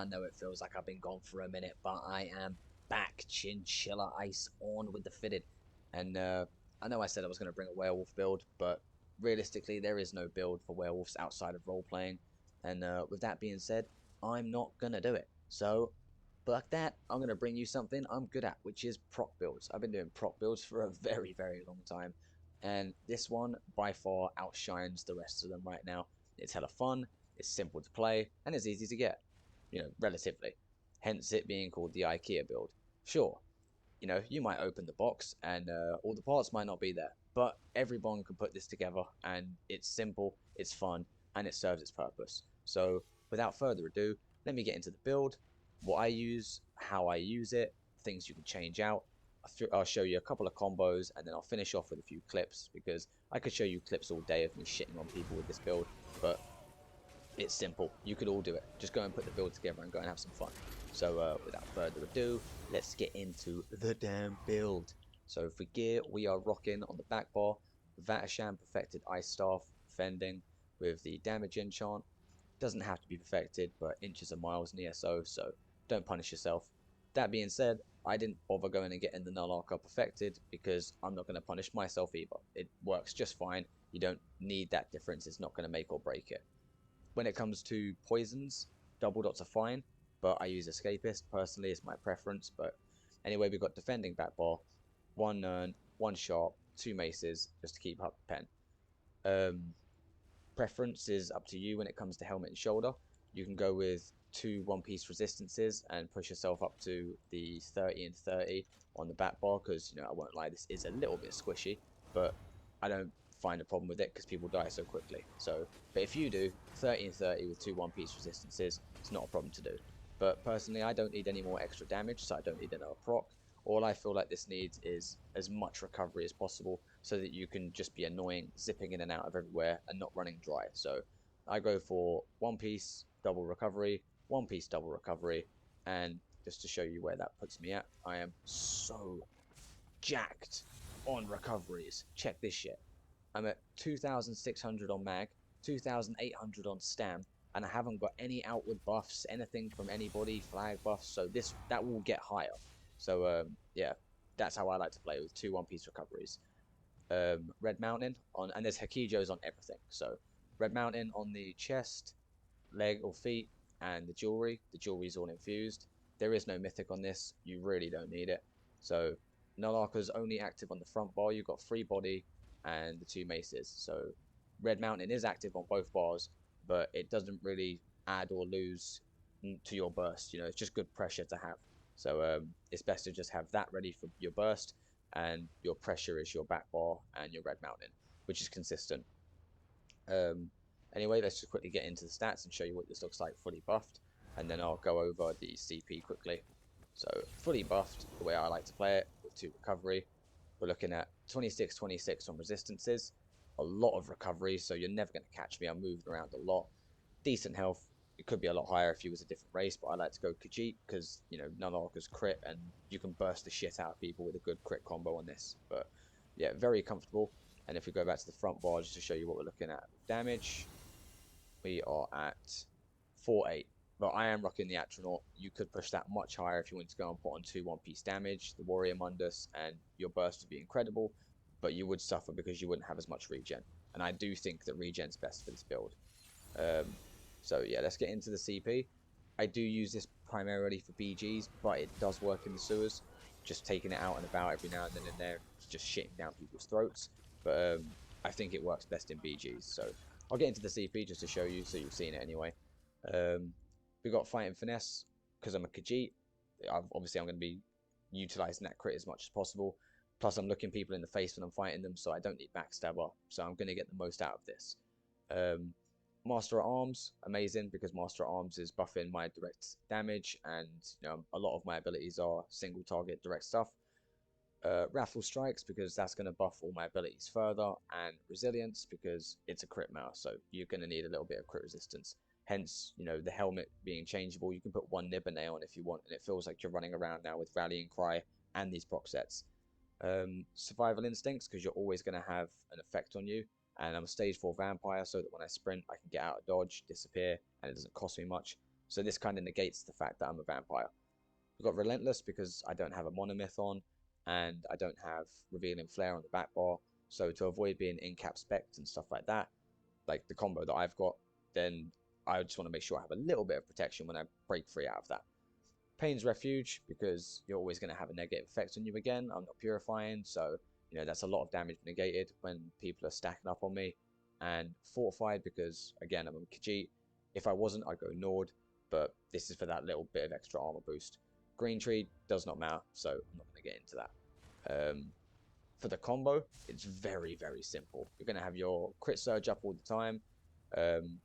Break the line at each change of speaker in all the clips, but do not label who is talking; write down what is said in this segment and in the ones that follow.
I know it feels like I've been gone for a minute, but I am back. Chinchilla ice on with the fitted. And I know I said I was going to bring a werewolf build, but realistically, there is no build for werewolves outside of role playing. And with that being said, I'm not going to do it. So, fuck that. I'm going to bring you something I'm good at, which is proc builds. I've been doing proc builds for a very, very long time. And this one by far outshines the rest of them right now. It's hella fun, it's simple to play, and it's easy to get, relatively. Hence it being called the Ikea build. Sure, you might open the box and all the parts might not be there, but everyone can put this together and it's simple, it's fun, and it serves its purpose. So without further ado, let me get into the build, what I use, how I use it, things you can change out. I'll show you a couple of combos and then I'll finish off with a few clips, because I could show you clips all day of me shitting on people with this build, but it's simple. You could all do it. Just go and put the build together and go and have some fun. So without further ado, let's get into the damn build. So for gear, we are rocking on the back bar Vatasham Perfected Ice Staff Fending with the damage enchant. Doesn't have to be perfected, but inches and miles in ESO, so don't punish yourself. That being said, I didn't bother going and getting the Null Archer perfected because I'm not going to punish myself either. It works just fine. You don't need that difference. It's not going to make or break it. When it comes to poisons, double dots are fine, but I use Escapist. Personally, it's my preference. But anyway, we've got defending back bar, one Nern, one Sharp, two Maces, just to keep up the pen. Preference is up to you when it comes to helmet and shoulder. You can go with two one-piece resistances and push yourself up to the 30 and 30 on the back bar, because, I won't lie, this is a little bit squishy, but I don't find a problem with it because people die so quickly. So, but if you do 30 and 30 with two one-piece resistances, it's not a problem to do. But personally, I don't need any more extra damage, so I don't need another proc. All I feel like this needs is as much recovery as possible, so that you can just be annoying, zipping in and out of everywhere and not running dry. So I go for one piece double recovery, one piece double recovery, and just to show you where that puts me at, I am so jacked on recoveries. Check this shit. I'm at 2,600 on mag, 2,800 on stam, and I haven't got any outward buffs, anything from anybody, flag buffs, so that will get higher. So yeah, that's how I like to play, with two one-piece recoveries. Red Mountain on, and there's Hakijos on everything. So Red Mountain on the chest, leg or feet, and the jewelry. The jewelry's all infused. There is no mythic on this. You really don't need it. So Null Archer's only active on the front bar. You've got free body and the two maces. So Red Mountain is active on both bars, but it doesn't really add or lose to your burst. It's just good pressure to have. So it's best to just have that ready for your burst, and your pressure is your back bar and your Red Mountain, which is consistent. Anyway, let's just quickly get into the stats and show you what this looks like fully buffed, and then I'll go over the CP quickly. So fully buffed, the way I like to play it, with 2 recovery, we're looking at 26-26 on resistances, a lot of recovery, so you're never going to catch me. I'm moving around a lot. Decent health. It could be a lot higher if you was a different race, but I like to go Khajiit because, Null Archer's crit, and you can burst the shit out of people with a good crit combo on this. But yeah, very comfortable. And if we go back to the front bar just to show you what we're looking at with damage, we are at 4-8. But I am rocking the Atronach. You could push that much higher if you wanted to go and put on 2 one-piece damage, the Warrior Mundus, and your burst would be incredible, but you would suffer because you wouldn't have as much regen. And I do think that regen's best for this build. So yeah, let's get into the CP. I do use this primarily for BGs, but it does work in the sewers. Just taking it out and about every now and then in there, just shitting down people's throats. But I think it works best in BGs. So I'll get into the CP just to show you, so you've seen it anyway. We got Fighting Finesse, because I'm a Khajiit. Obviously, I'm going to be utilising that crit as much as possible. Plus, I'm looking people in the face when I'm fighting them, so I don't need Backstabber. So I'm going to get the most out of this. Master at Arms, amazing, because Master at Arms is buffing my direct damage, and a lot of my abilities are single target direct stuff. Wrathful Strikes, because that's going to buff all my abilities further, and Resilience, because it's a crit mouse, so you're going to need a little bit of crit resistance. Hence, the helmet being changeable. You can put one Nibber Nail on if you want, and it feels like you're running around now with Rallying Cry and these proc sets. Survival Instincts, because you're always going to have an effect on you. And I'm a stage 4 vampire, so that when I sprint, I can get out of dodge, disappear, and it doesn't cost me much. So this kind of negates the fact that I'm a vampire. We've got Relentless because I don't have a monomyth on, and I don't have Revealing Flare on the back bar. So to avoid being in-cap spec'd and stuff like that, like the combo that I've got, then I just want to make sure I have a little bit of protection when I break free out of that. Pain's Refuge, because you're always going to have a negative effect on you again. I'm not purifying, so you know that's a lot of damage negated when people are stacking up on me. And Fortified, because again I'm a Khajiit. If I wasn't, I'd go Nord, but this is for that little bit of extra armor boost. Green Tree does not matter, so I'm not going to get into that. For the combo, it's very, very simple. You're going to have your crit surge up all the time.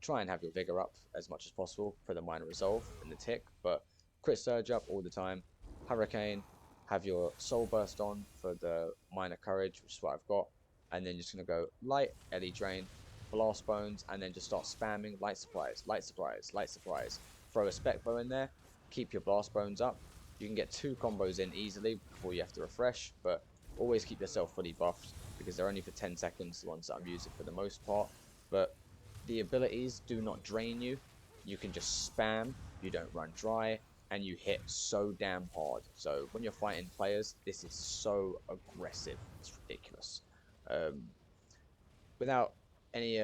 Try and have your vigor up as much as possible for the minor resolve and the tick, but crit surge up all the time. Hurricane, have your soul burst on for the minor courage, which is what I've got, and then you're just going to go light, Ellie drain, blast bones, and then just start spamming light surprise, light surprise, light surprise. Throw a spec bow in there, keep your blast bones up. You can get 2 combos in easily before you have to refresh, but always keep yourself fully buffed because they're only for 10 seconds, the ones that I'm using for the most part. But the abilities do not drain you. You can just spam, you don't run dry, and you hit so damn hard. So when you're fighting players, this is so aggressive. It's ridiculous. Without any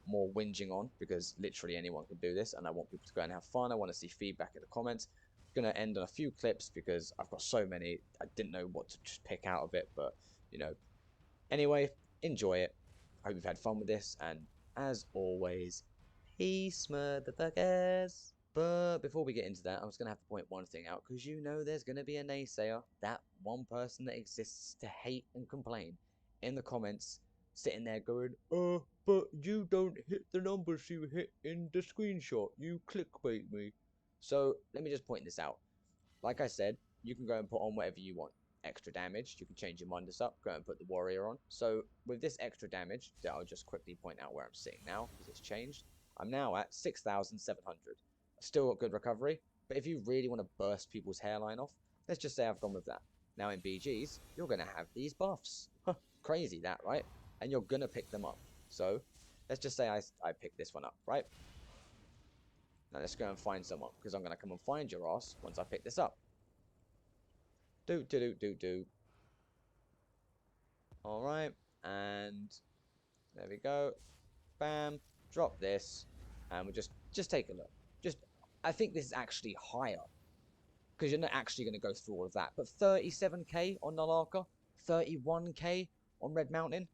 more whinging on, because literally anyone can do this, and I want people to go and have fun. I want to see feedback in the comments. I'm going to end on a few clips because I've got so many. I didn't know what to just pick out of it, but you know. Anyway, enjoy it. I hope you've had fun with this, and as always, peace, motherfuckers. But before we get into that, I was going to have to point one thing out, because you know there's going to be a naysayer, that one person that exists to hate and complain in the comments, sitting there going, but you don't hit the numbers you hit in the screenshot, you clickbait me. So let me just point this out. Like I said, you can go and put on whatever you want. Extra damage, you can change your Mundus up, go and put the warrior on. So with this extra damage, that I'll just quickly point out where I'm sitting now, because it's changed. I'm now at 6,700. Still got good recovery, but if you really want to burst people's hairline off, let's just say I've gone with that. Now in BGs, you're going to have these buffs. Crazy that, right? And you're going to pick them up. So let's just say I picked this one up, right? Now let's go and find someone, because I'm going to come and find your ass once I pick this up. Do. Alright, and there we go. Bam, drop this, and we'll just take a look. I think this is actually higher, because you're not actually going to go through all of that. But 37k on Nalarka, 31k on Red Mountain.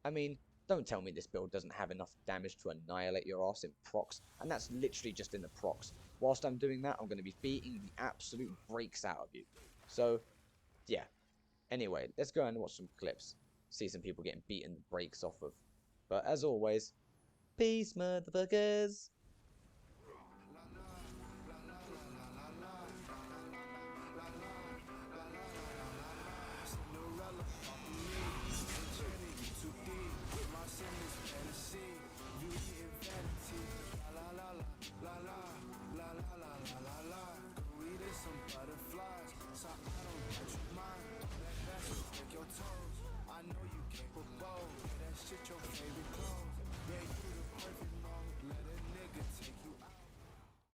I mean, don't tell me this build doesn't have enough damage to annihilate your ass in procs, and that's literally just in the procs. Whilst I'm doing that, I'm going to be beating the absolute brakes out of you. So, yeah. Anyway, let's go and watch some clips. See some people getting beaten the brakes off of. But as always, peace, motherfuckers.